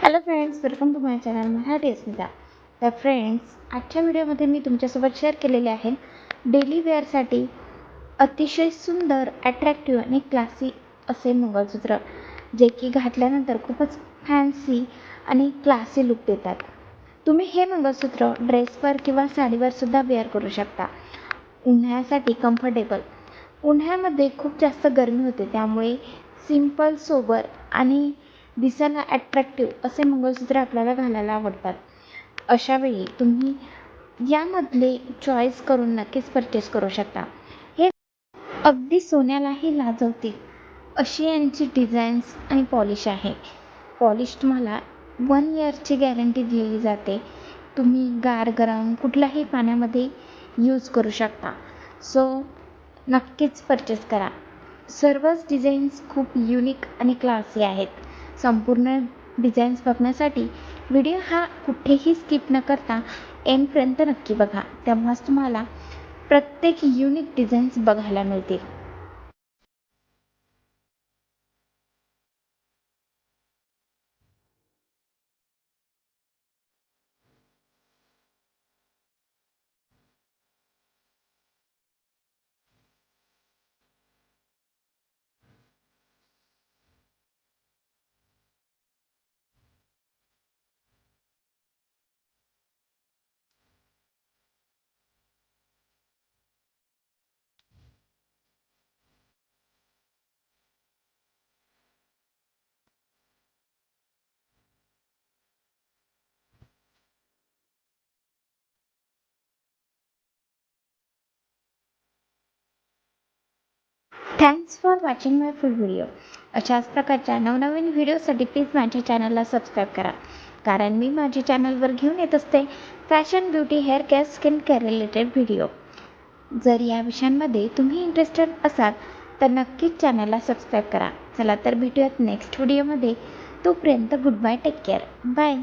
Hello friends, welcome to my channel Marathi Asmita. तर friends, आजच्या व्हिडिओमध्ये मी तुमच्यासोबत शेअर केलेले आहे डेली वेअरसाठी अतिशय सुंदर, अट्रॅक्टिव्ह आणि क्लासी असे मंगळसूत्र, जे की घातल्यानंतर खूपच फॅन्सी आणि क्लासी लुक देतात. तुम्ही हे मंगळसूत्र ड्रेसवर किंवा साडीवर सुद्धा वेअर करू शकता. उन्हाळ्यासाठी कम्फर्टेबल. उन्हाळ्यामध्ये खूप जास्त गरमी होते, त्यामुळे सिंपल, सोबर आणि दिसायला ॲट्रॅक्टिव्ह असे मंगळसूत्र आपल्याला घालायला आवडतात. अशावेळी तुम्ही यामधले चॉईस करून नक्कीच परचेस करू शकता. हे अगदी सोन्यालाही लाजवतील अशी यांची डिझाईन्स आणि पॉलिश आहे. पॉलिश तुम्हाला 1 इयरची गॅरंटी दिलेली जाते. तुम्ही गार गरम कुठल्याही पाण्यामध्ये यूज करू शकता. सो नक्कीच परचेस करा. सर्वच डिझाईन्स खूप युनिक आणि क्लासी आहेत. संपूर्ण डिझाईन्स बघण्यासाठी व्हिडिओ हा कुठेही स्किप न करता एंडपर्यंत नक्की बघा. तेव्हाच तुम्हाला प्रत्येक युनिक डिझाईन्स बघायला मिळतील. Thanks for watching my full video. अशाच प्रकारच्या नवनवीन व्हिडिओसाठी प्लीज माझ्या चॅनलला सबस्क्राईब करा, कारण मी माझ्या चॅनलवर घेऊन येत असते fashion, beauty, hair care, skin care related video. जर या विषयांमध्ये तुम्ही इंटरेस्टेड असाल तर नक्कीच चॅनलला सबस्क्राईब करा. चला तर भेटूयात नेक्स्ट व्हिडिओमध्ये. तोपर्यंत good bye, take care, bye.